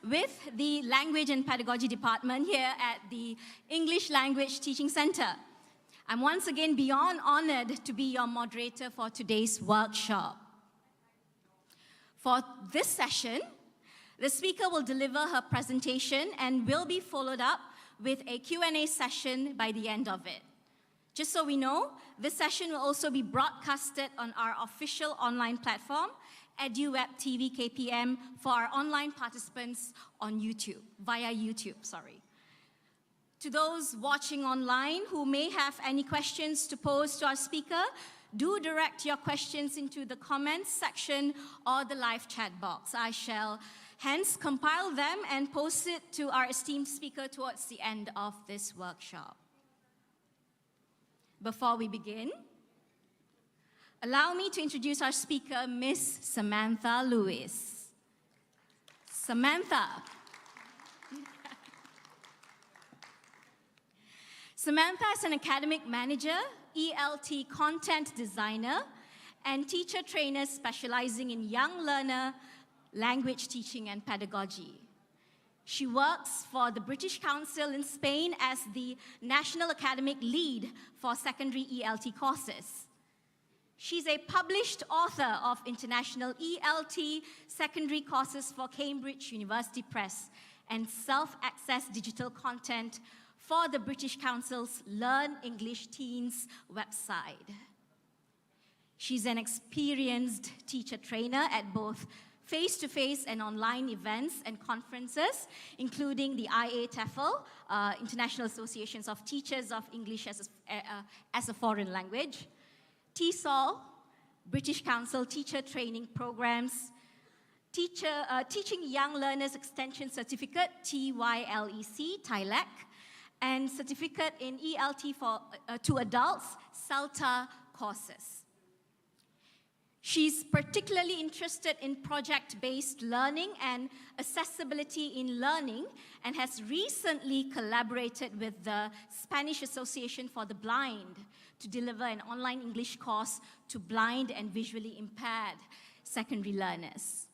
with the Language and Pedagogy Department here at the English Language Teaching Center. I'm once again beyond honored to be your moderator for today's workshop. For this session, the speaker will deliver her presentation and will be followed up with a Q&A session by the end of it. Just so we know, this session will also be broadcasted on our official online platform, EduWeb TV KPM, for our online participants on YouTube, via YouTube, sorry. To those watching online who may have any questions to pose to our speaker, do direct your questions into the comments section or the live chat box. I shall hence compile them and post it to our esteemed speaker towards the end of this workshop. Before we begin, allow me to introduce our speaker, Miss Samantha Lewis. Samantha. Samantha is an academic manager, ELT content designer, and teacher trainer specializing in young learner, language teaching, and pedagogy. She works for the British Council in Spain as the National Academic Lead for secondary ELT courses. She's a published author of international ELT secondary courses for Cambridge University Press and self-access digital content for the British Council's Learn English Teens website. She's an experienced teacher trainer at both face-to-face and online events and conferences, including the IATEFL, International Associations of Teachers of English as a Foreign Language, TESOL, British Council Teacher Training Programs, Teaching Young Learners Extension Certificate, TYLEC, TILEC, and Certificate in ELT to Adults, CELTA courses. She's particularly interested in project-based learning and accessibility in learning and has recently collaborated with the Spanish Association for the Blind to deliver an online English course to blind and visually impaired secondary learners.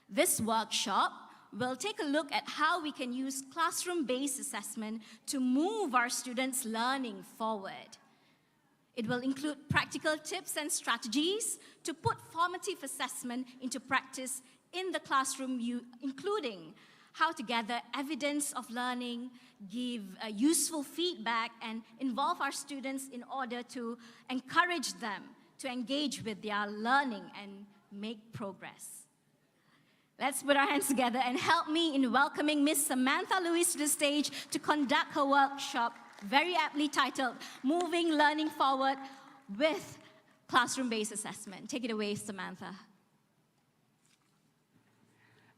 This workshop will take a look at how we can use classroom-based assessment to move our students' learning forward. It will include practical tips and strategies to put formative assessment into practice in the classroom, including how to gather evidence of learning, give useful feedback, and involve our students in order to encourage them to engage with their learning and make progress. Let's put our hands together and help me in welcoming Miss Samantha Lewis to the stage to conduct her workshop, very aptly titled, Moving Learning Forward with Classroom-Based Assessment. Take it away, Samantha.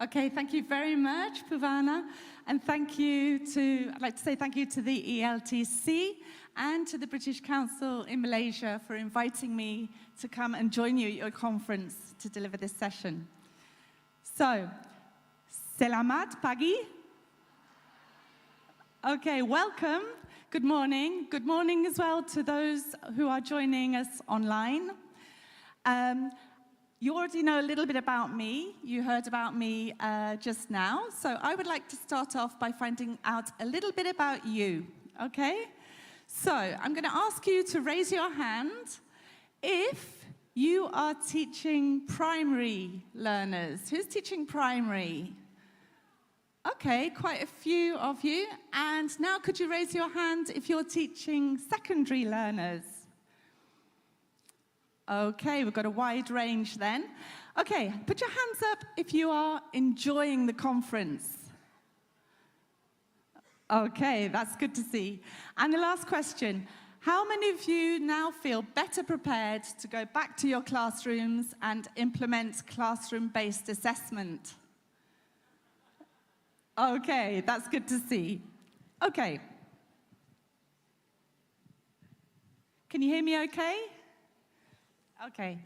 Okay, thank you very much, Puvana. And I'd like to say thank you to the ELTC and to the British Council in Malaysia for inviting me to come and join you at your conference to deliver this session. So, selamat pagi. Okay, welcome. Good morning. Good morning as well to those who are joining us online. You already know a little bit about me. You heard about me just now. So I would like to start off by finding out a little bit about you, okay? So I'm going to ask you to raise your hand if you are teaching primary learners. Who's teaching primary? Okay, quite a few of you. And now could you raise your hand if you're teaching secondary learners? Okay, we've got a wide range then. Okay, put your hands up if you are enjoying the conference. Okay, that's good to see. And the last question, how many of you now feel better prepared to go back to your classrooms and implement classroom-based assessment? Okay, that's good to see. Okay. Can you hear me okay? Okay.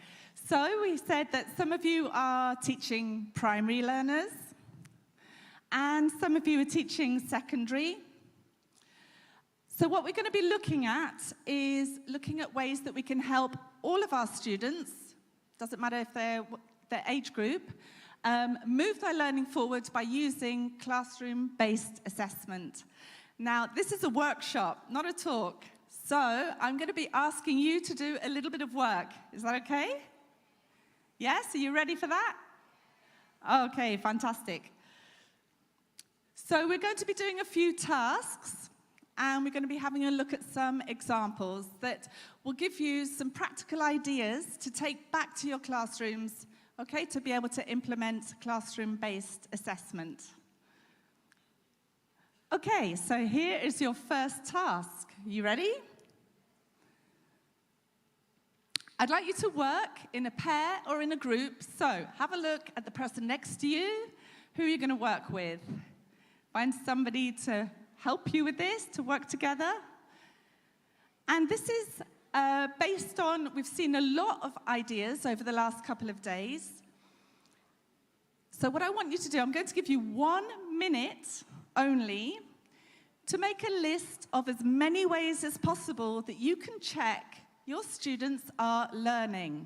So we said that some of you are teaching primary learners and some of you are teaching secondary. So what we're going to be looking at is looking at ways that we can help all of our students, doesn't matter if they're their age group, move their learning forward by using classroom-based assessment. Now, this is a workshop, not a talk. So I'm going to be asking you to do a little bit of work. Is that okay? Yes? Are you ready for that? Okay, fantastic. So we're going to be doing a few tasks, and we're going to be having a look at some examples that will give you some practical ideas to take back to your classrooms, okay, to be able to implement classroom-based assessment. Okay, so here is your first task. You ready? I'd like you to work in a pair or in a group. So have a look at the person next to you. Who are you going to work with? Find somebody to help you with this, to work together. And this is based on, we've seen a lot of ideas over the last couple of days. So what I want you to do, I'm going to give you 1 minute only to make a list of as many ways as possible that you can check your students are learning,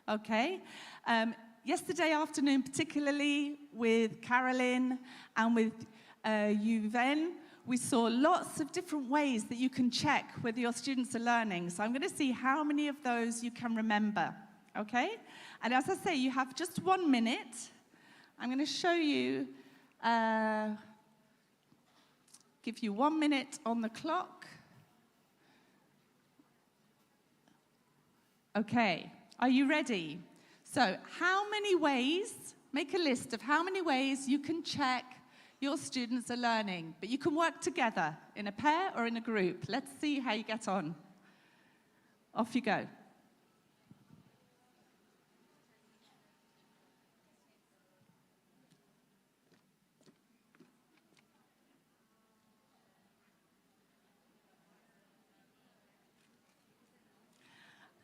okay? Yesterday afternoon, particularly with Carolyn and with Yuven, we saw lots of different ways that you can check whether your students are learning. So I'm going to see how many of those you can remember, okay? And as I say, you have just 1 minute. I'm going to show you, give you 1 minute on the clock. Okay, are you ready? So how many ways, make a list of how many ways you can check your students are learning, but you can work together in a pair or in a group. Let's see how you get on. Off you go.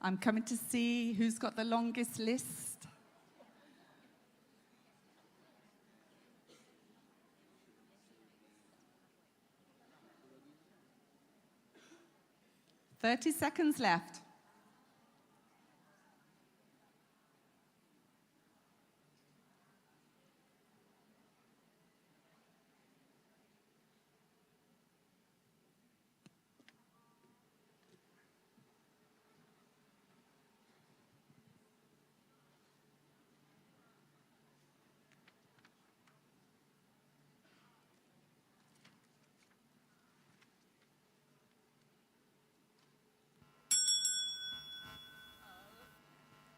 I'm coming to see who's got the longest list. "30 seconds left.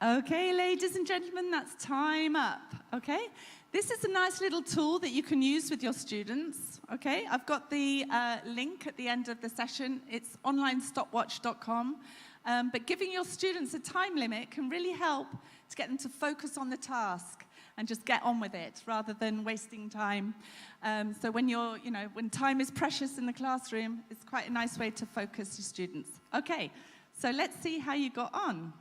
Okay, ladies and gentlemen, that's time up, okay? This is a nice little tool that you can use with your students, okay? I've got the link at the end of the session. It's onlinestopwatch.com. But giving your students a time limit can really help to get them to focus on the task and just get on with it rather than wasting time. So when when time is precious in the classroom, it's quite a nice way to focus your students. Okay, so let's see how you got on.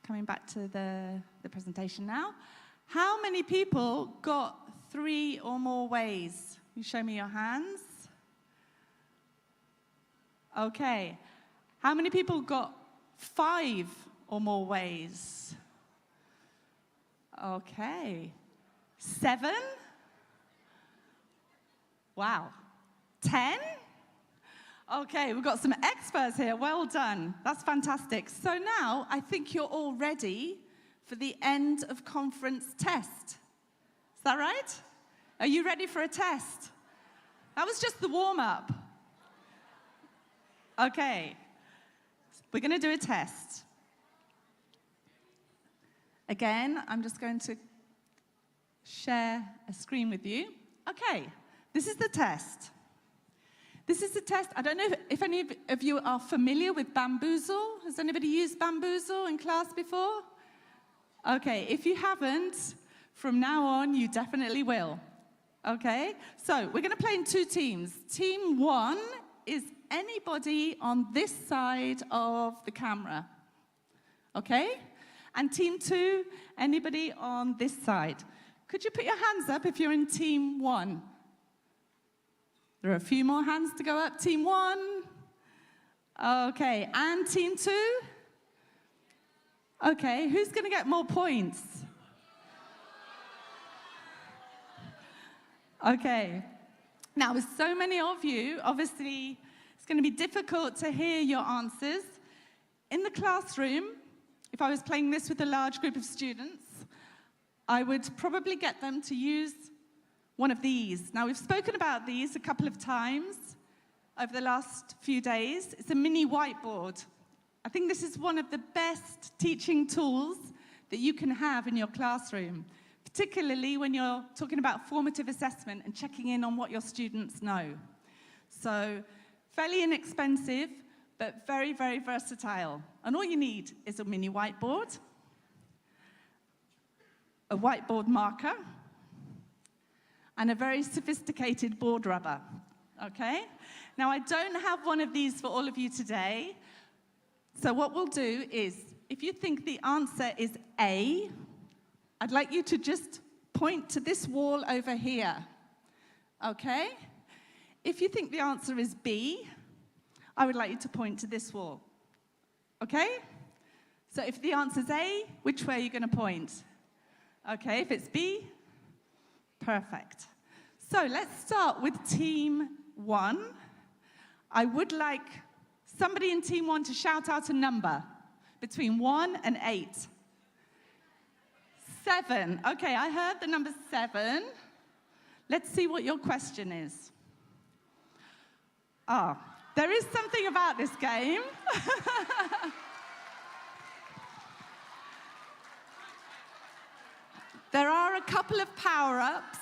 Coming back to the presentation now. How many people got 3 or more ways? You show me your hands. Okay. How many people got 5 or more ways? Okay. 7? Wow. 10? Okay, we've got some experts here. Well done. That's fantastic. So now I think you're all ready for the end of conference test. Is that right? Are you ready for a test? That was just the warm-up. Okay. We're going to do a test. Again, I'm just going to share a screen with you. Okay, this is the test. This is the test. I don't know if any of you are familiar with Bamboozle. Has anybody used Bamboozle in class before? Okay, if you haven't, from now on, you definitely will. Okay, so we're going to play in 2 teams. Team 1 is anybody on this side of the camera. Okay? And team 2, anybody on this side. Could you put your hands up if you're in team 1? There are a few more hands to go up. Team 1. Okay, and team 2? Okay, who's going to get more points? Okay. Now, with so many of you, obviously, it's going to be difficult to hear your answers. In the classroom, if I was playing this with a large group of students, I would probably get them to use one of these. Now, we've spoken about these a couple of times over the last few days. It's a mini whiteboard. I think this is one of the best teaching tools that you can have in your classroom, particularly when you're talking about formative assessment and checking in on what your students know. So, fairly inexpensive, but very, very versatile. And all you need is a mini whiteboard, a whiteboard marker, and a very sophisticated board rubber, okay? Now, I don't have one of these for all of you today, so what we'll do is, if you think the answer is A, I'd like you to just point to this wall over here, okay? If you think the answer is B, I would like you to point to this wall, okay? So if the answer is A, which way are you going to point? Okay, if it's B, perfect. So let's start with Team 1. I would like somebody in Team 1 to shout out a number between 1 and 8. 7. Okay, I heard the number 7. Let's see what your question is. There is something about this game. There are a couple of power-ups.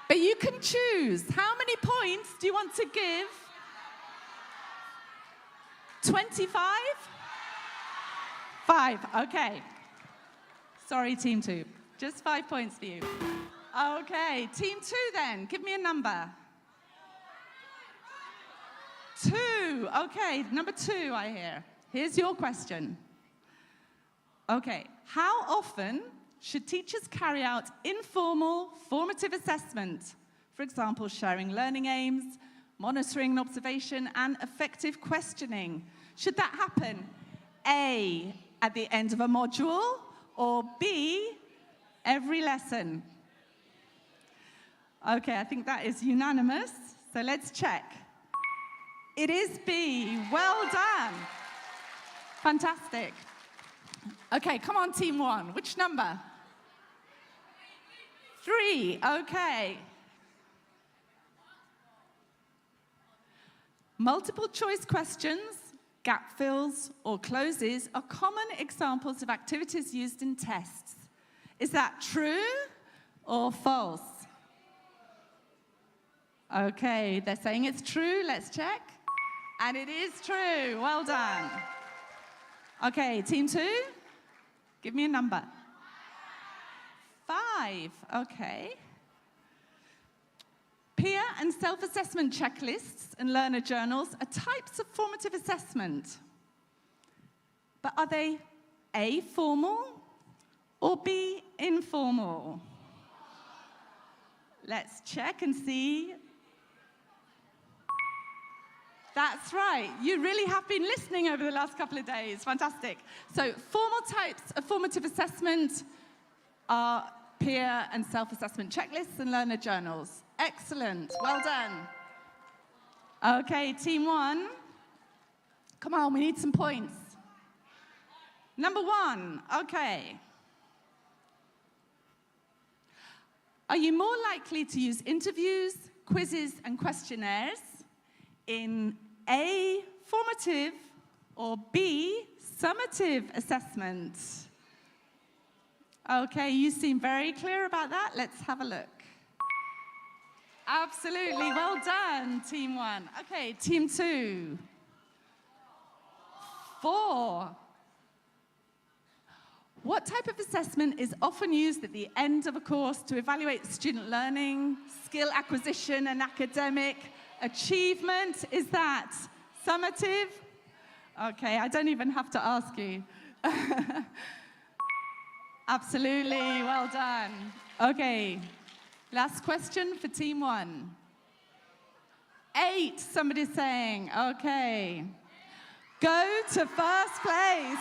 But you can choose. How many points do you want to give? 25? 5, okay. Sorry, Team 2. Just 5 points for you. Okay, Team 2 then. Give me a number. 2, okay, number 2 I hear. Here's your question. Okay, how often should teachers carry out informal formative assessment? For example, sharing learning aims, monitoring and observation, and effective questioning. Should that happen A, at the end of a module, or B, every lesson? Okay, I think that is unanimous, so let's check. It is B. Well done. Fantastic. Okay, come on, Team 1. Which number? 3. Okay. Multiple choice questions, gap fills, or closes are common examples of activities used in tests. Is that true or false? Okay, they're saying it's true. Let's check. And it is true. Well done. Okay, Team 2, give me a number. 5, okay. Peer and self-assessment checklists and learner journals are types of formative assessment. But are they A, formal, or B, informal? Let's check and see. That's right. You really have been listening over the last couple of days. Fantastic. So formal types of formative assessment are peer and self-assessment checklists and learner journals. Excellent. Well done. Okay, Team 1. Come on, we need some points. Number 1. Okay. Are you more likely to use interviews, quizzes, and questionnaires in A, formative, or B, summative assessment? Okay, you seem very clear about that. Let's have a look. Absolutely, well done, Team 1. Okay, Team 2. 4. What type of assessment is often used at the end of a course to evaluate student learning, skill acquisition, and academic achievement? Is that summative? Okay, I don't even have to ask you. Absolutely, well done. Okay, last question for Team 1. 8, somebody's saying. Okay. Go to first place.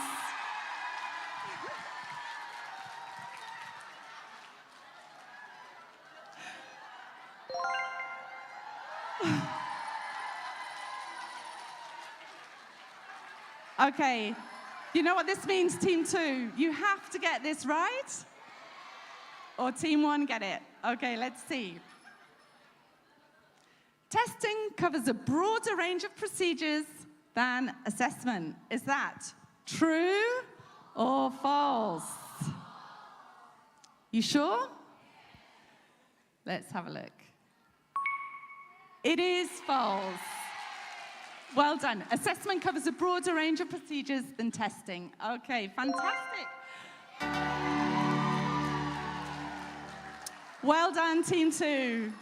Okay, you know what this means, Team 2? You have to get this right, or Team 1 get it? Okay, let's see. Testing covers a broader range of procedures than assessment. Is that true or false? You sure? Let's have a look. It is false. Well done. Assessment covers a broader range of procedures than testing. Okay, fantastic. Well done, Team 2.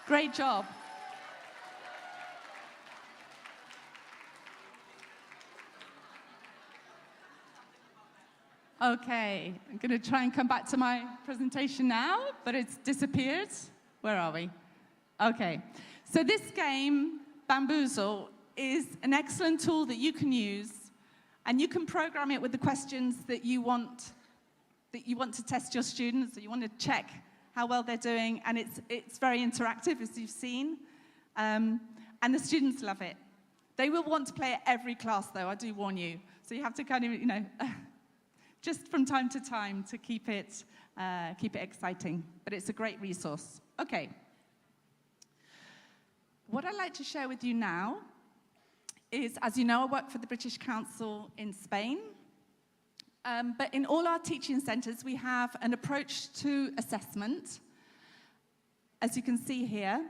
Great job. Okay, I'm going to try and come back to my presentation now, but it's disappeared. Where are we? Okay, so this game, Bamboozle, is an excellent tool that you can use, and you can program it with the questions that you want to test your students, that you want to check how well they're doing, and it's very interactive, as you've seen, and the students love it. They will want to play it every class, though, I do warn you. So you have to kind of, just from time to time to keep it exciting. But it's a great resource. Okay. What I'd like to share with you now is, as you know, I work for the British Council in Spain. But in all our teaching centres, we have an approach to assessment, as you can see here.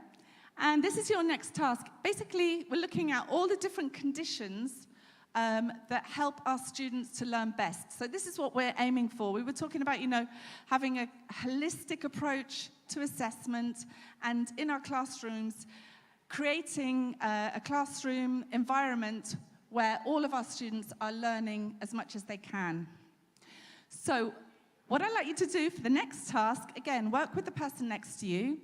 And this is your next task. Basically, we're looking at all the different conditions that help our students to learn best. So this is what we're aiming for. We were talking about, having a holistic approach to assessment, and in our classrooms, creating a classroom environment where all of our students are learning as much as they can. So what I'd like you to do for the next task, again, work with the person next to you.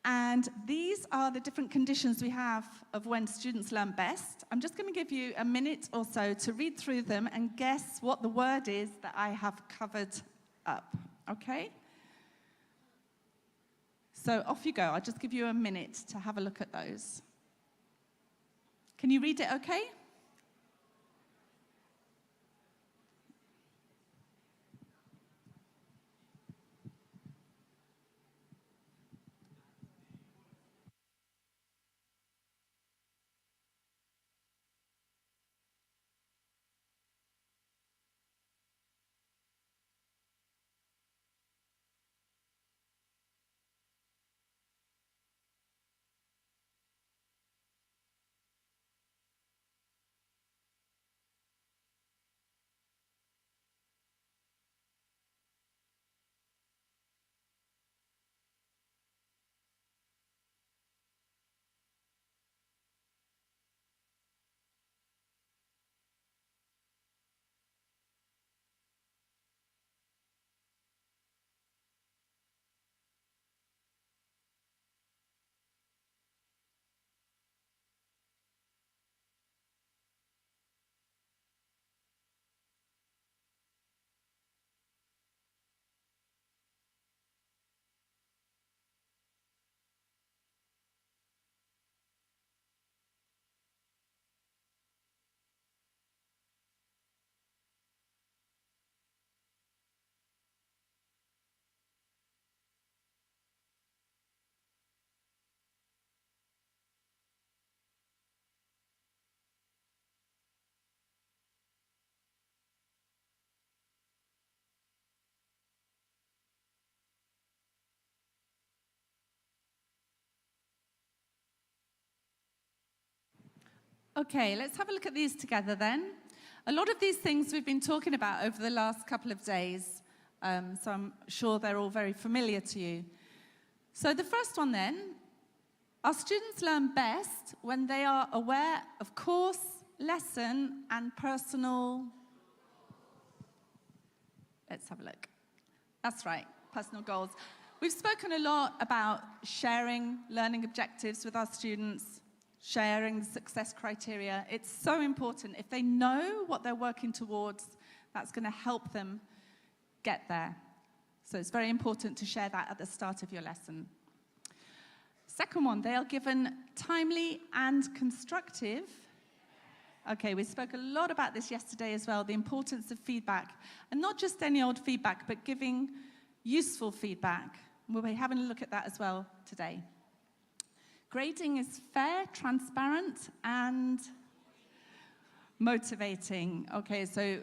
And these are the different conditions we have of when students learn best. I'm just going to give you a minute or so to read through them and guess what the word is that I have covered up, okay? So off you go. I'll just give you a minute to have a look at those. Can you read it okay? Okay, let's have a look at these together then. A lot of these things we've been talking about over the last couple of days, so I'm sure they're all very familiar to you. So the first one then, our students learn best when they are aware of course, lesson, and personal... Let's have a look. That's right, personal goals. We've spoken a lot about sharing learning objectives with our students, sharing the success criteria. It's so important. If they know what they're working towards, that's going to help them get there. So it's very important to share that at the start of your lesson. Second one, they are given timely and constructive. Okay, we spoke a lot about this yesterday as well, the importance of feedback. And not just any old feedback, but giving useful feedback. We'll be having a look at that as well today. Grading is fair, transparent, and motivating. Okay, so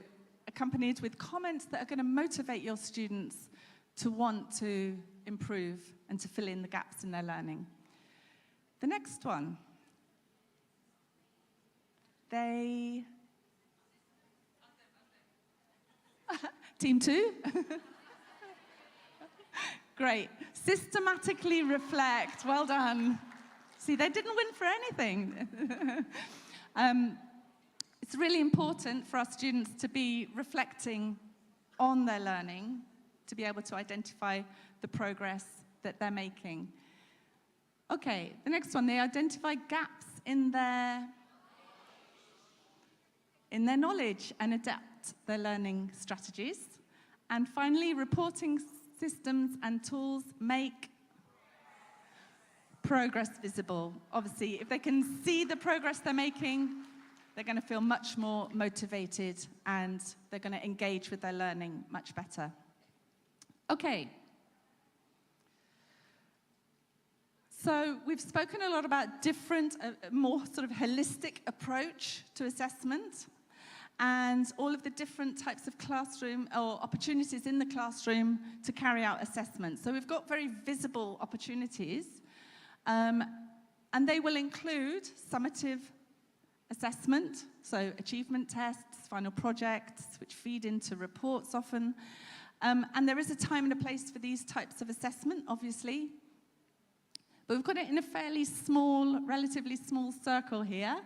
accompanied with comments that are going to motivate your students to want to improve and to fill in the gaps in their learning. The next one. Team 2? Great. Systematically reflect. Well done. See, they didn't win for anything. It's really important for our students to be reflecting on their learning, to be able to identify the progress that they're making. Okay, the next one, they identify gaps in their knowledge and adapt their learning strategies. And finally, reporting systems and tools make progress visible. Obviously, if they can see the progress they're making, they're going to feel much more motivated and they're going to engage with their learning much better. Okay. So we've spoken a lot about different, more sort of holistic approach to assessment and all of the different types of classroom or opportunities in the classroom to carry out assessment. So we've got very visible opportunities, and they will include summative assessment, so achievement tests, final projects, which feed into reports often. And there is a time and a place for these types of assessment, obviously. But we've got it in a fairly small, relatively small circle here.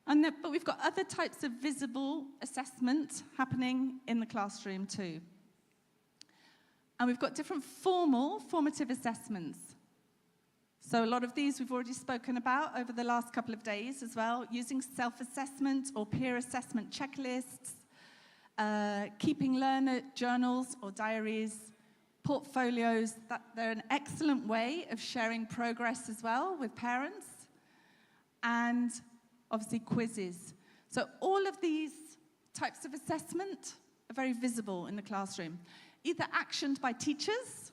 But we've got other types of visible assessment happening in the classroom too. And we've got different formative assessments. So a lot of these we've already spoken about over the last couple of days as well, using self-assessment or peer assessment checklists, keeping learner journals or diaries, portfolios. They're an excellent way of sharing progress as well with parents, and obviously quizzes. So all of these types of assessment are very visible in the classroom, either actioned by teachers,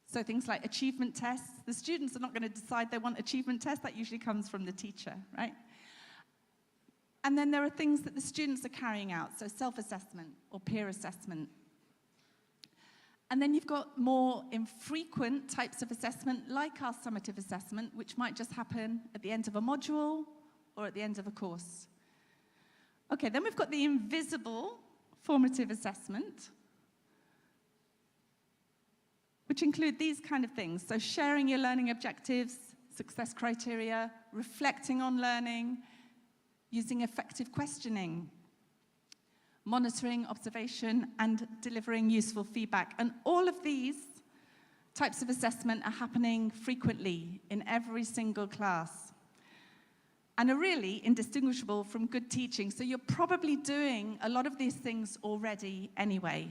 so things like achievement tests. The students are not going to decide they want achievement tests. That usually comes from the teacher, right? And then there are things that the students are carrying out, so self-assessment or peer assessment. And then you've got more infrequent types of assessment, like our summative assessment, which might just happen at the end of a module or at the end of a course. Okay, then we've got the invisible formative assessment, which include these kind of things. So sharing your learning objectives, success criteria, reflecting on learning, using effective questioning, monitoring, observation, and delivering useful feedback. And all of these types of assessment are happening frequently in every single class and are really indistinguishable from good teaching. So you're probably doing a lot of these things already anyway.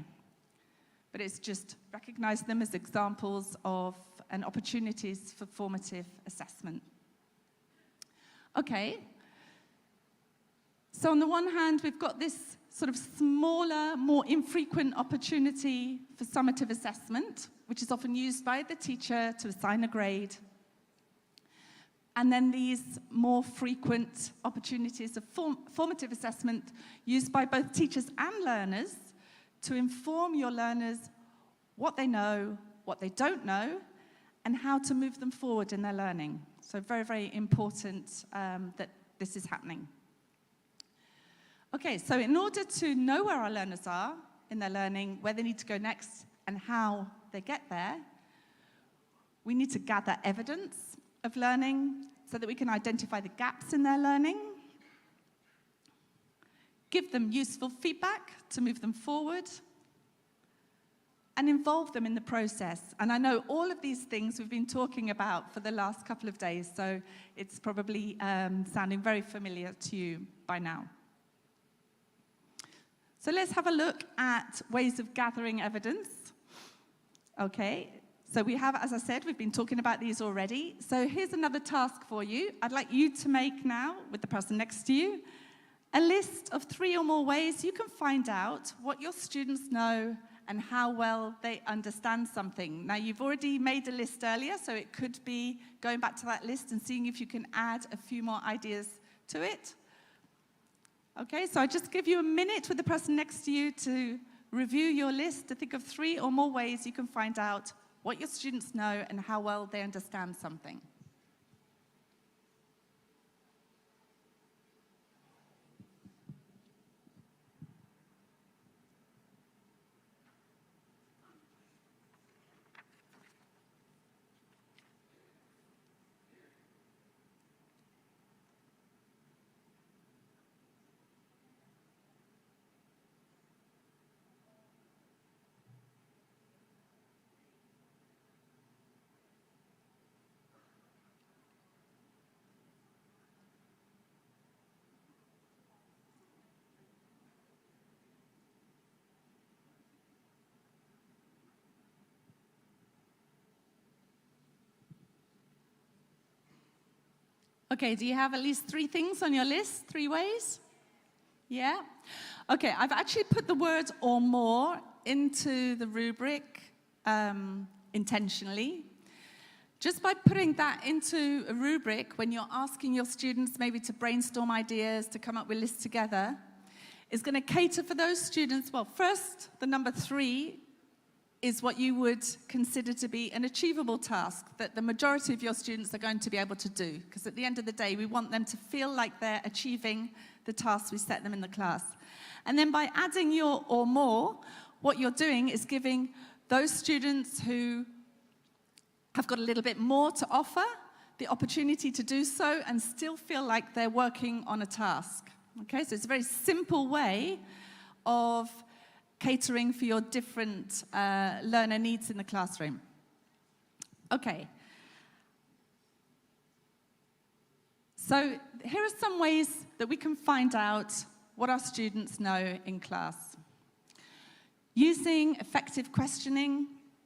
But it's just recognize them as examples of and opportunities for formative assessment. Okay. So on the one hand, we've got this sort of smaller, more infrequent opportunity for summative assessment, which is often used by the teacher to assign a grade. And then these more frequent opportunities of formative assessment used by both teachers and learners to inform your learners what they know, what they don't know, and how to move them forward in their learning. So very, very important that this is happening. Okay, so in order to know where our learners are in their learning, where they need to go next, and how they get there, we need to gather evidence of learning so that we can identify the gaps in their learning, give them useful feedback to move them forward, and involve them in the process. And I know all of these things we've been talking about for the last couple of days, so it's probably sounding very familiar to you by now. So let's have a look at ways of gathering evidence. Okay, So we have, as I said, we've been talking about these already. So here's another task for you. I'd like you to make now, with the person next to you, a list of 3 or more ways you can find out what your students know and how well they understand something. Now, you've already made a list earlier, so it could be going back to that list and seeing if you can add a few more ideas to it. Okay, so I just give you a minute with the person next to you to review your list, to think of 3 or more ways you can find out what your students know and how well they understand something. Okay, do you have at least 3 things on your list? 3 ways? Yeah? Okay, I've actually put the word or more into the rubric intentionally. Just by putting that into a rubric, when you're asking your students maybe to brainstorm ideas, to come up with lists together, is going to cater for those students. Well, first, the number 3 is what you would consider to be an achievable task that the majority of your students are going to be able to do. Because at the end of the day, we want them to feel like they're achieving the tasks we set them in the class. And then by adding your or more, what you're doing is giving those students who have got a little bit more to offer the opportunity to do so and still feel like they're working on a task. Okay, so it's a very simple way of catering for your different learner needs in the classroom. Okay. So here are some ways that we can find out what our students know in class. Using effective questioning.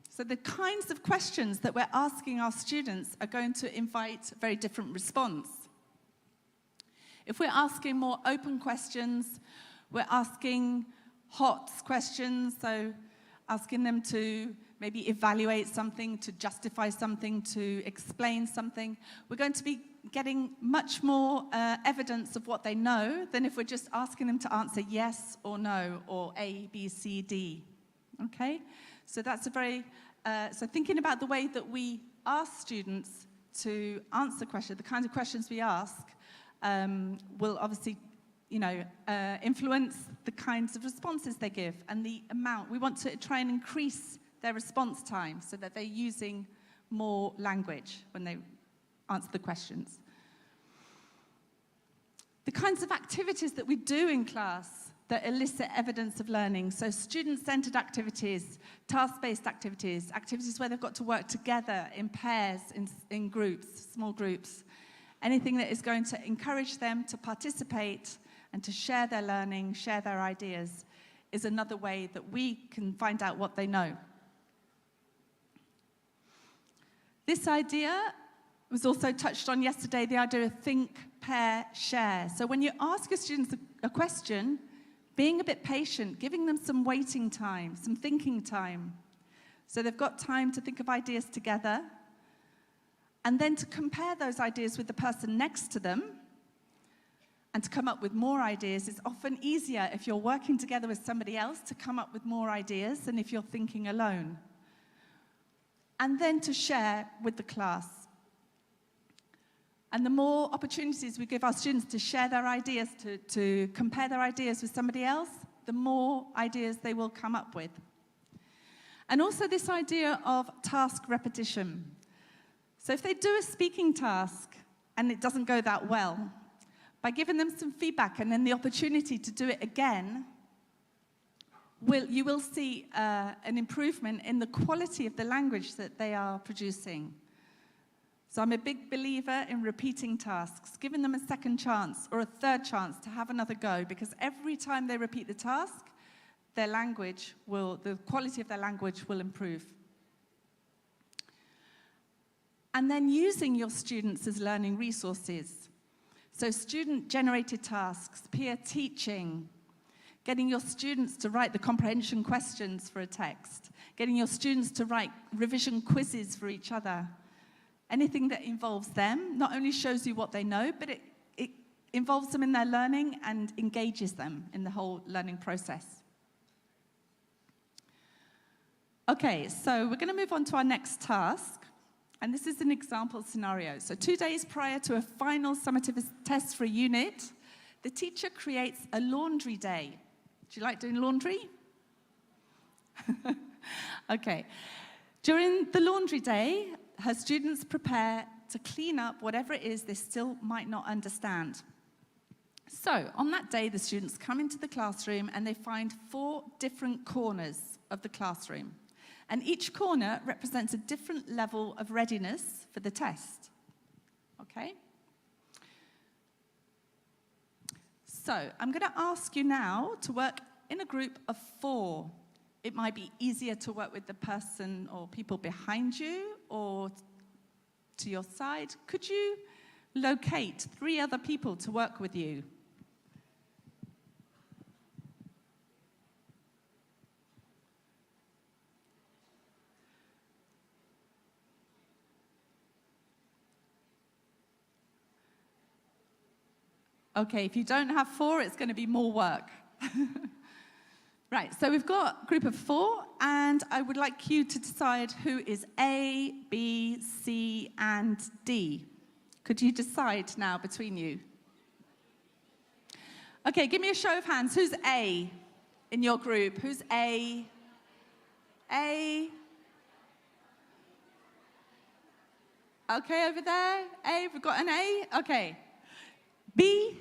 So the kinds of questions that we're asking our students are going to invite a very different response. If we're asking more open questions, we're asking hot questions, so asking them to maybe evaluate something, to justify something, to explain something. We're going to be getting much more evidence of what they know than if we're just asking them to answer yes or no, or A, B, C, D. Okay? So that's a very, so thinking about the way that we ask students to answer questions, the kinds of questions we ask, will obviously influence the kinds of responses they give and the amount. We want to try and increase their response time so that they're using more language when they answer the questions. The kinds of activities that we do in class that elicit evidence of learning. So student-centered activities, task-based activities, activities where they've got to work together in pairs, in groups, small groups. Anything that is going to encourage them to participate and to share their learning, share their ideas, is another way that we can find out what they know. This idea was also touched on yesterday, the idea of think, pair, share. So when you ask your students a question, being a bit patient, giving them some waiting time, some thinking time, so they've got time to think of ideas together, and then to compare those ideas with the person next to them, and to come up with more ideas. It's often easier if you're working together with somebody else to come up with more ideas than if you're thinking alone. And then to share with the class. And the more opportunities we give our students to share their ideas, to compare their ideas with somebody else, the more ideas they will come up with. And also this idea of task repetition. So if they do a speaking task and it doesn't go that well, by giving them some feedback and then the opportunity to do it again, you will see an improvement in the quality of the language that they are producing. So I'm a big believer in repeating tasks, giving them a second chance or a third chance to have another go, because every time they repeat the task, the quality of their language will improve. And then using your students as learning resources. So student-generated tasks, peer teaching, getting your students to write the comprehension questions for a text, getting your students to write revision quizzes for each other. Anything that involves them not only shows you what they know, but it involves them in their learning and engages them in the whole learning process. Okay, so we're going to move on to our next task. And this is an example scenario. So 2 days prior to a final summative test for a unit, the teacher creates a laundry day. Do you like doing laundry? Okay. During the laundry day, her students prepare to clean up whatever it is they still might not understand. So on that day, the students come into the classroom and they find 4 different corners of the classroom. And each corner represents a different level of readiness for the test. Okay? So I'm going to ask you now to work in a group of 4. It might be easier to work with the person or people behind you or to your side. Could you locate 3 other people to work with you? Okay, if you don't have 4, it's going to be more work. Right, so we've got a group of 4, and I would like you to decide who is A, B, C, and D. Could you decide now between you? Okay, give me a show of hands. Who's A in your group? Who's A? A? Okay, over there. A, we've got an A? Okay. B?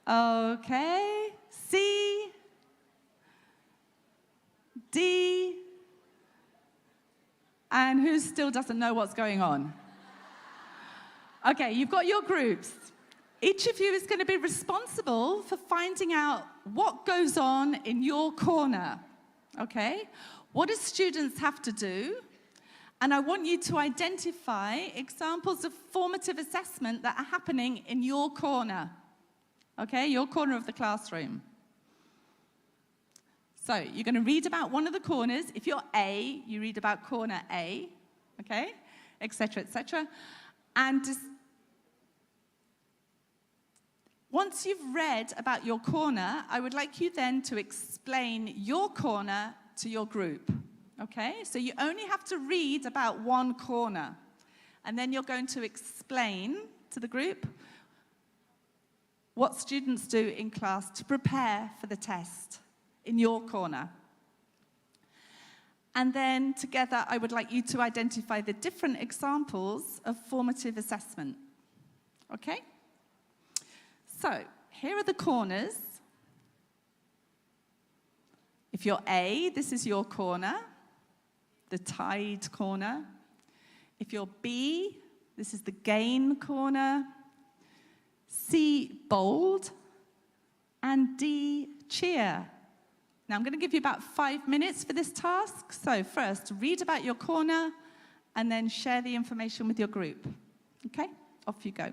Okay. C? D? And who still doesn't know what's going on? Okay, you've got your groups. Each of you is going to be responsible for finding out what goes on in your corner. Okay? What do students have to do? And I want you to identify examples of formative assessment that are happening in your corner. Okay, your corner of the classroom. So you're going to read about one of the corners. If you're A, you read about corner A, okay, etc., etc. And once you've read about your corner, I would like you then to explain your corner to your group. Okay, so you only have to read about one corner, and then you're going to explain to the group what students do in class to prepare for the test in your corner. And then together, I would like you to identify the different examples of formative assessment. Okay? So, here are the corners. If you're A, this is your corner, the tide corner. If you're B, this is the gain corner. C, bold. And D, cheer. Now I'm going to give you about 5 minutes for this task. So first, read about your corner and then share the information with your group. Okay? Off you go.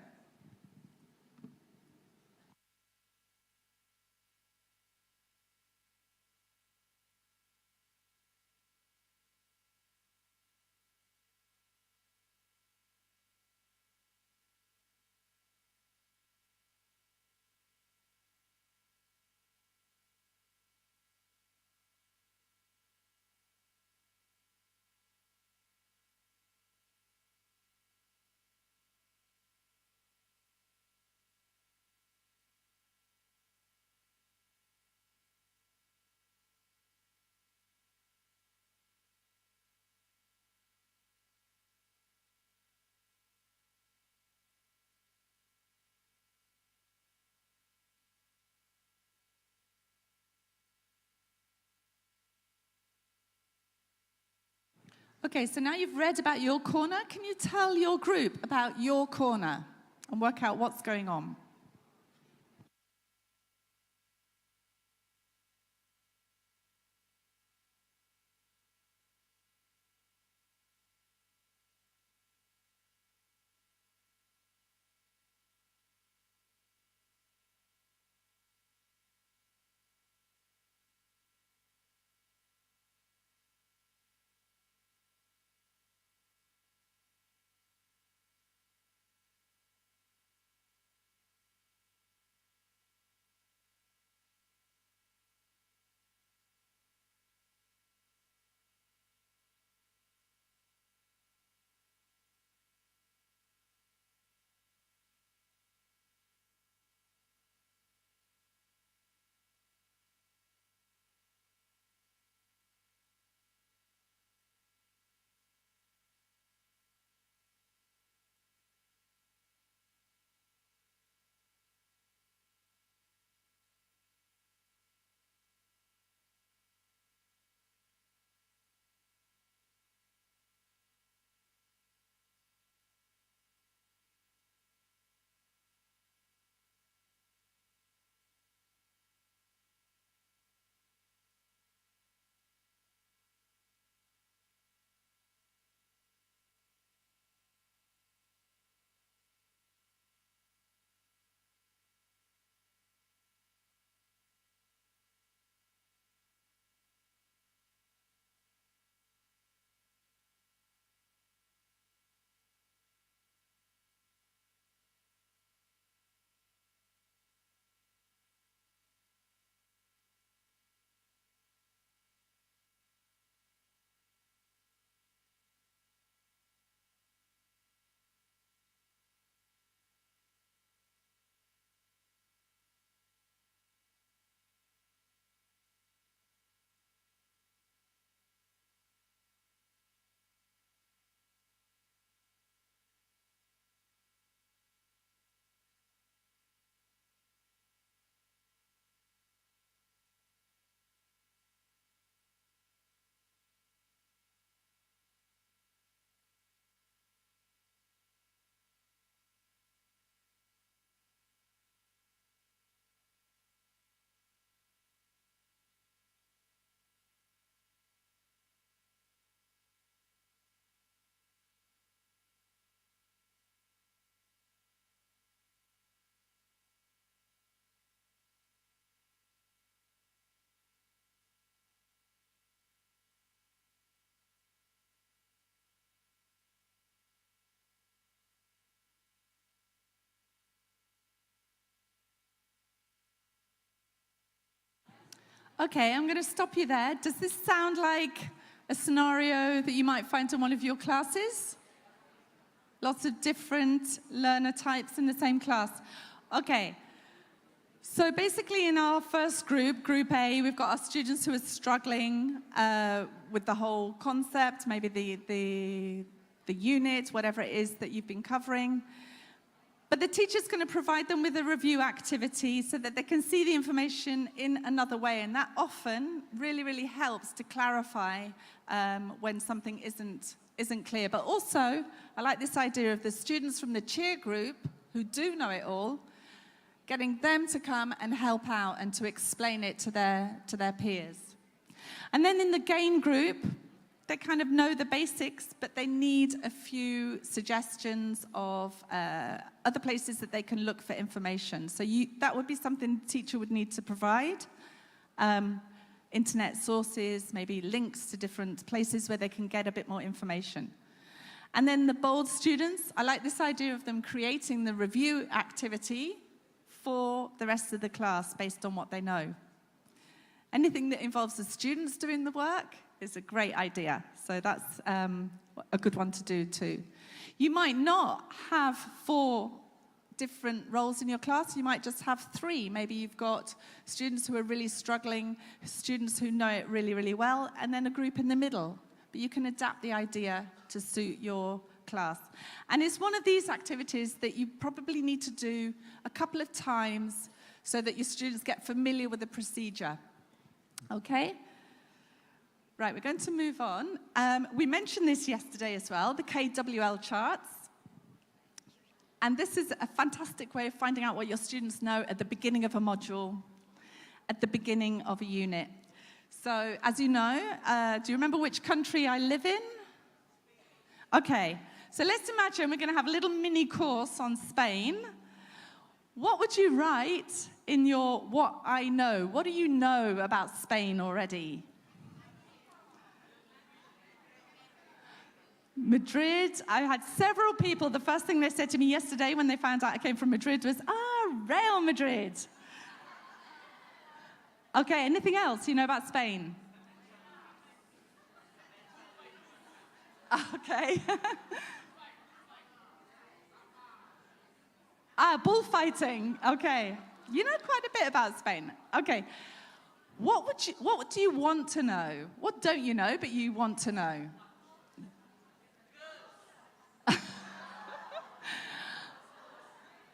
Okay, so now you've read about your corner, can you tell your group about your corner and work out what's going on? Okay, I'm going to stop you there. Does this sound like a scenario that you might find in one of your classes? Lots of different learner types in the same class. Okay. So basically in our first group, Group A, we've got our students who are struggling with the whole concept, maybe the unit, whatever it is that you've been covering. But the teacher's going to provide them with a review activity so that they can see the information in another way. And that often really, really helps to clarify when something isn't clear. But also, I like this idea of the students from the cheer group who do know it all, getting them to come and help out and to explain it to their peers. And then in the gain group, they kind of know the basics, but they need a few suggestions of other places that they can look for information. So that would be something the teacher would need to provide. Internet sources, maybe links to different places where they can get a bit more information. And then the bold students, I like this idea of them creating the review activity for the rest of the class based on what they know. Anything that involves the students doing the work is a great idea. So that's a good one to do too. You might not have 4 different roles in your class. You might just have 3. Maybe you've got students who are really struggling, students who know it really, really well, and then a group in the middle. But you can adapt the idea to suit your class. And it's one of these activities that you probably need to do a couple of times so that your students get familiar with the procedure. Okay? Right, we're going to move on. We mentioned this yesterday as well, the KWL charts. And this is a fantastic way of finding out what your students know at the beginning of a module, at the beginning of a unit. So, as you know, do you remember which country I live in? Okay, so let's imagine we're going to have a little mini course on Spain. What would you write in your what I know? What do you know about Spain already? Madrid. I had several people, the first thing they said to me yesterday when they found out I came from Madrid was, Real Madrid. Okay, anything else you know about Spain? Okay. Bullfighting. Okay. You know quite a bit about Spain. Okay. What do you want to know? What don't you know, but you want to know?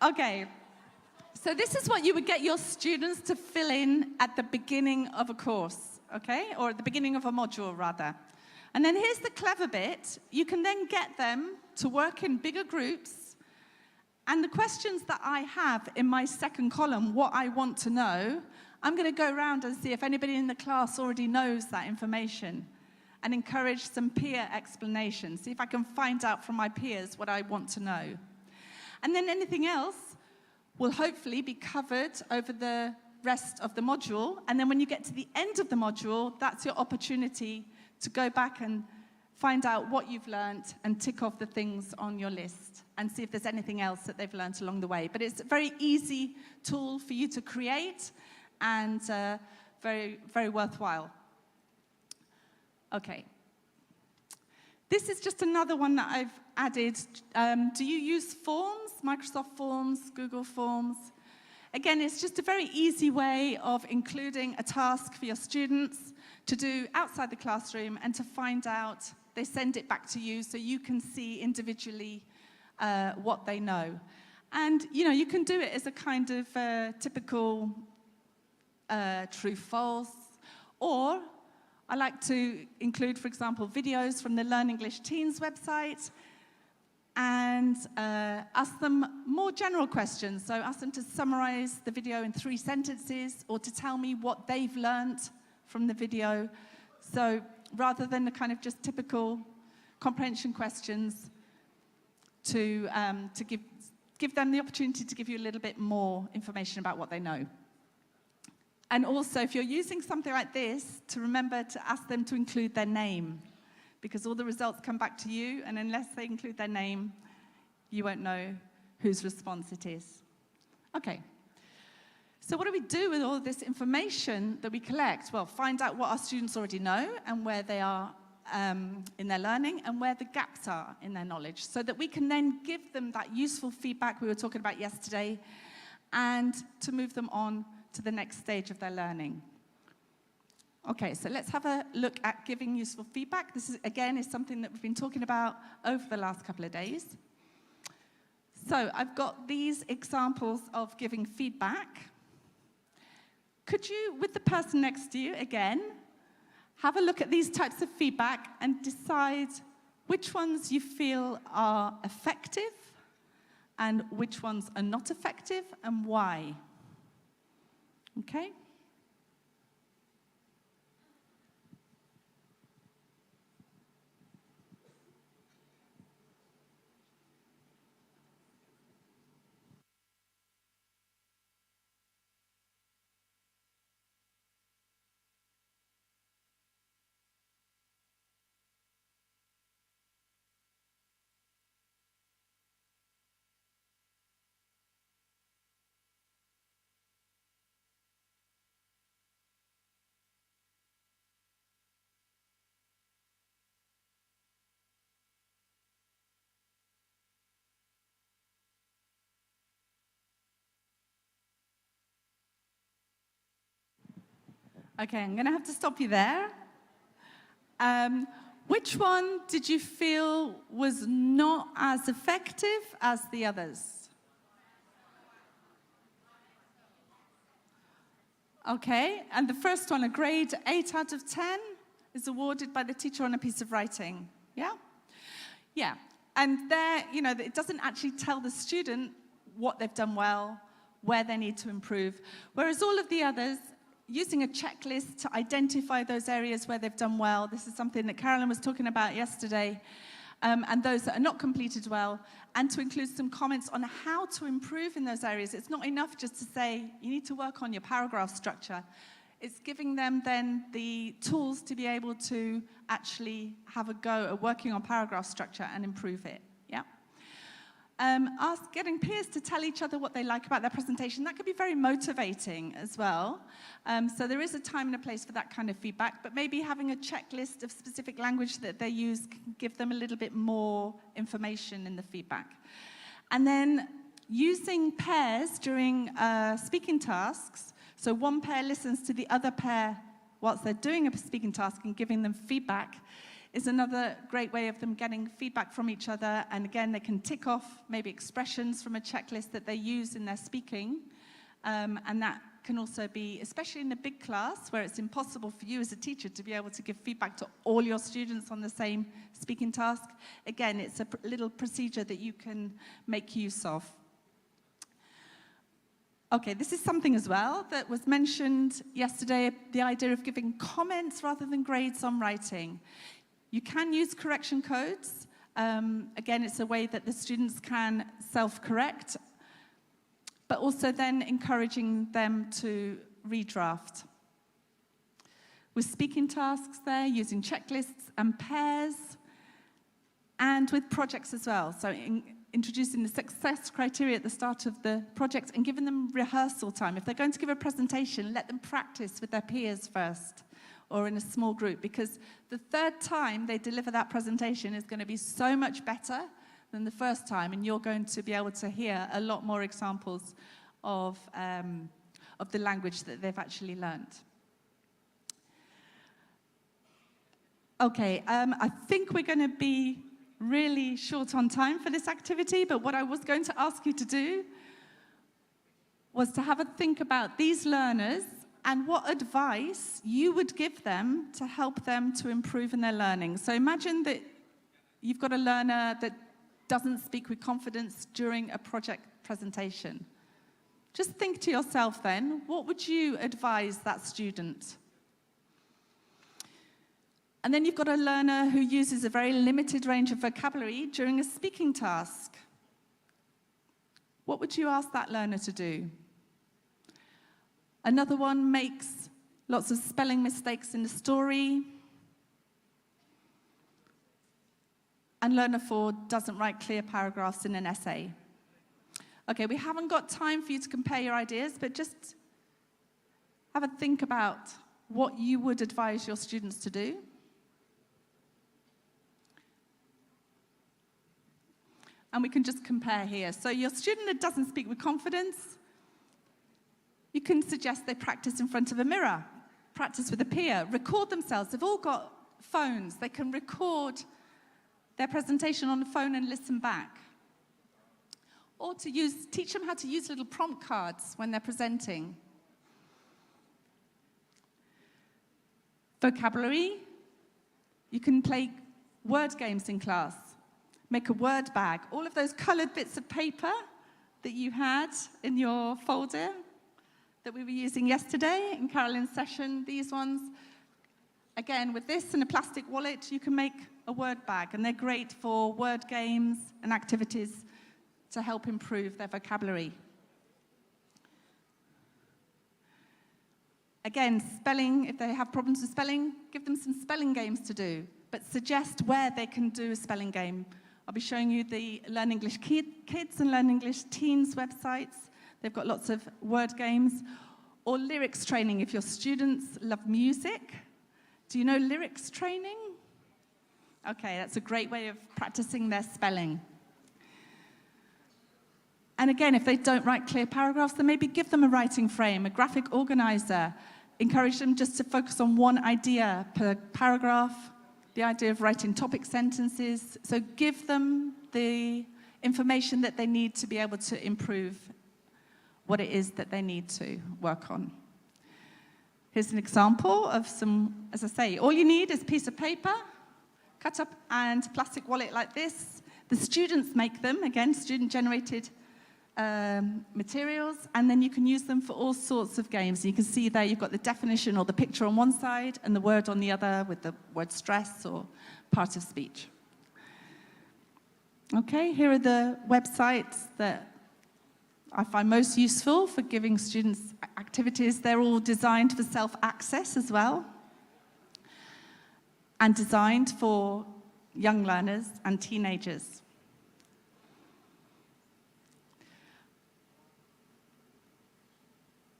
Okay, so this is what you would get your students to fill in at the beginning of a course, okay? Or at the beginning of a module, rather. And then here's the clever bit. You can then get them to work in bigger groups. And the questions that I have in my second column, what I want to know, I'm going to go around and see if anybody in the class already knows that information and encourage some peer explanation. See if I can find out from my peers what I want to know. And then anything else will hopefully be covered over the rest of the module. And then when you get to the end of the module, that's your opportunity to go back and find out what you've learned and tick off the things on your list and see if there's anything else that they've learned along the way. But it's a very easy tool for you to create and very, very worthwhile. Okay. This is just another one that I've added. Do you use Forms, Microsoft Forms, Google Forms? Again, it's just a very easy way of including a task for your students to do outside the classroom and to find out. They send it back to you so you can see individually what they know. And, you know, you can do it as a kind of typical true-false, or I like to include, for example, videos from the Learn English Teens website and ask them more general questions. So ask them to summarize the video in 3 sentences or to tell me what they've learned from the video. So rather than the kind of just typical comprehension questions, to give them the opportunity to give you a little bit more information about what they know. And also, if you're using something like this, to remember to ask them to include their name, because all the results come back to you, and unless they include their name, you won't know whose response it is. Okay. So what do we do with all this information that we collect? Well, find out what our students already know and where they are in their learning and where the gaps are in their knowledge, so that we can then give them that useful feedback we were talking about yesterday and to move them on to the next stage of their learning. Okay, so let's have a look at giving useful feedback. This is, again, is something that we've been talking about over the last couple of days. So I've got these examples of giving feedback. Could you, with the person next to you, again, have a look at these types of feedback and decide which ones you feel are effective and which ones are not effective and why? Okay? Okay, I'm going to have to stop you there. Which one did you feel was not as effective as the others? Okay, and the first one, a grade 8 out of 10, is awarded by the teacher on a piece of writing. Yeah? Yeah, and there, you know, it doesn't actually tell the student what they've done well, where they need to improve, whereas all of the others, using a checklist to identify those areas where they've done well. This is something that Carolyn was talking about yesterday, and those that are not completed well, and to include some comments on how to improve in those areas. It's not enough just to say, you need to work on your paragraph structure. It's giving them then the tools to be able to actually have a go at working on paragraph structure and improve it. Yeah. Getting peers to tell each other what they like about their presentation, that could be very motivating as well. So there is a time and a place for that kind of feedback, but maybe having a checklist of specific language that they use can give them a little bit more information in the feedback. And then using pairs during speaking tasks, so one pair listens to the other pair whilst they're doing a speaking task and giving them feedback, is another great way of them getting feedback from each other. And again, they can tick off maybe expressions from a checklist that they use in their speaking. And that can also be, especially in a big class, where it's impossible for you as a teacher to be able to give feedback to all your students on the same speaking task. Again, it's a little procedure that you can make use of. Okay, this is something as well that was mentioned yesterday, the idea of giving comments rather than grades on writing. You can use correction codes. Again, it's a way that the students can self-correct, but also then encouraging them to redraft. With speaking tasks there, using checklists and pairs, and with projects as well. So introducing the success criteria at the start of the project and giving them rehearsal time. If they're going to give a presentation, let them practice with their peers first, or in a small group, because the third time they deliver that presentation is going to be so much better than the first time, and you're going to be able to hear a lot more examples of the language that they've actually learned. Okay, I think we're going to be really short on time for this activity, but what I was going to ask you to do was to have a think about these learners and what advice you would give them to help them to improve in their learning. So imagine that you've got a learner that doesn't speak with confidence during a project presentation. Just think to yourself then, what would you advise that student? And then you've got a learner who uses a very limited range of vocabulary during a speaking task. What would you ask that learner to do? Another one makes lots of spelling mistakes in the story. And learner 4 doesn't write clear paragraphs in an essay. Okay, we haven't got time for you to compare your ideas, but just have a think about what you would advise your students to do. And we can just compare here. So your student that doesn't speak with confidence, you can suggest they practice in front of a mirror, practice with a peer, record themselves. They've all got phones. They can record their presentation on the phone and listen back. Or teach them how to use little prompt cards when they're presenting. Vocabulary, you can play word games in class. Make a word bag. All of those colored bits of paper that you had in your folder that we were using yesterday in Carolyn's session, these ones. Again, with this and a plastic wallet, you can make a word bag, and they're great for word games and activities to help improve their vocabulary. Again, spelling, if they have problems with spelling, give them some spelling games to do, but suggest where they can do a spelling game. I'll be showing you the Learn English Kids and Learn English Teens websites. They've got lots of word games. Or lyrics training if your students love music. Do you know lyrics training? Okay, that's a great way of practicing their spelling. And again, if they don't write clear paragraphs, then maybe give them a writing frame, a graphic organizer. Encourage them just to focus on one idea per paragraph, the idea of writing topic sentences. So give them the information that they need to be able to improve what it is that they need to work on. Here's an example of some, as I say, all you need is a piece of paper, cut up, and plastic wallet like this. The students make them, again, student-generated materials, and then you can use them for all sorts of games. You can see there you've got the definition or the picture on one side and the word on the other with the word stress or part of speech. Okay, here are the websites that I find most useful for giving students activities. They're all designed for self-access as well, and designed for young learners and teenagers.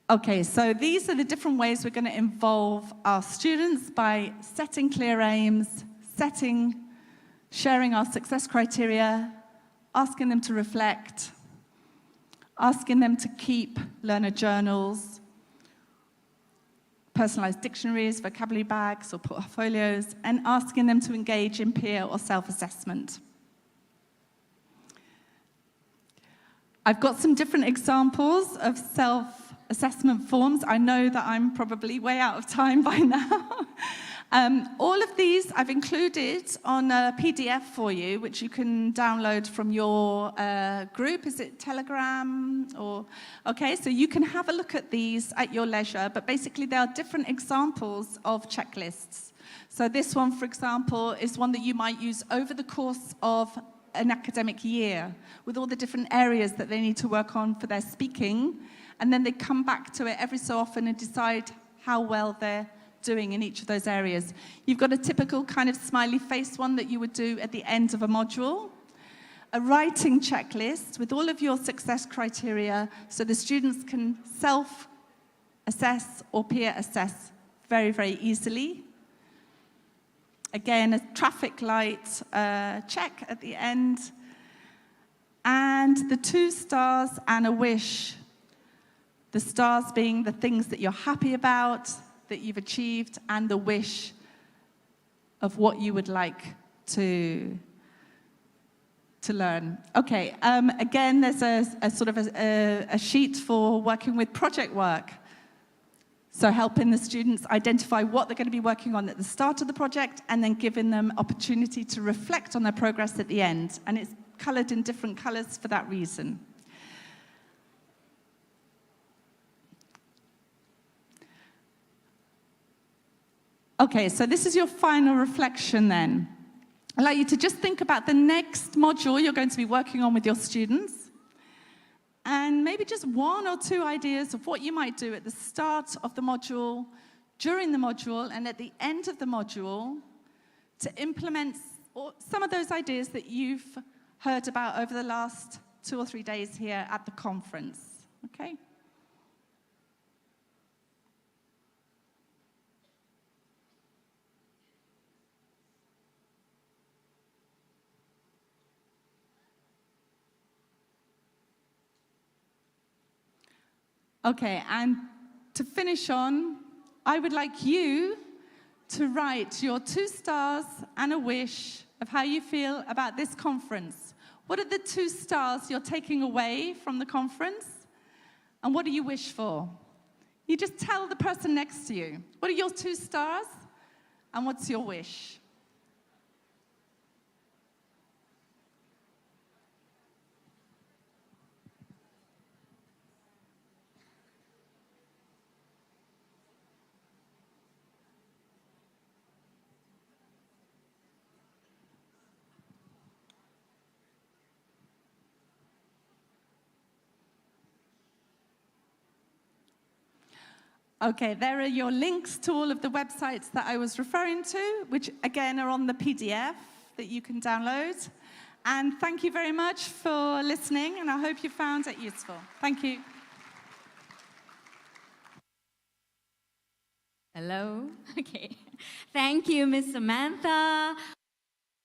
Okay, so these are the different ways we're going to involve our students by setting clear aims, sharing our success criteria, asking them to reflect, asking them to keep learner journals, personalized dictionaries, vocabulary bags or portfolios, and asking them to engage in peer or self-assessment. I've got some different examples of self-assessment forms. I know that I'm probably way out of time by now. All of these I've included on a PDF for you, which you can download from your group. Is it Telegram? Okay, so you can have a look at these at your leisure, but basically there are different examples of checklists. So this one, for example, is one that you might use over the course of an academic year, with all the different areas that they need to work on for their speaking, and then they come back to it every so often and decide how well they're doing in each of those areas. You've got a typical kind of smiley face one that you would do at the end of a module. A writing checklist with all of your success criteria so the students can self-assess or peer assess very, very easily. Again, a traffic light check at the end. And the 2 stars and a wish. The stars being the things that you're happy about, that you've achieved, and the wish of what you would like to learn. Okay, again, there's a sort of a sheet for working with project work. So helping the students identify what they're going to be working on at the start of the project, and then giving them opportunity to reflect on their progress at the end. And it's colored in different colors for that reason. Okay, so this is your final reflection then. I'd like you to just think about the next module you're going to be working on with your students, and maybe just 1 or 2 ideas of what you might do at the start of the module, during the module, and at the end of the module to implement some of those ideas that you've heard about over the last 2 or 3 days here at the conference. Okay? Okay, and to finish on, I would like you to write your 2 stars and a wish of how you feel about this conference. What are the 2 stars you're taking away from the conference? And what do you wish for? You just tell the person next to you, what are your 2 stars and what's your wish? Okay, there are your links to all of the websites that I was referring to, which again are on the PDF that you can download. And thank you very much for listening, and I hope you found it useful. Thank you. Hello? Okay. Thank you, Miss Samantha.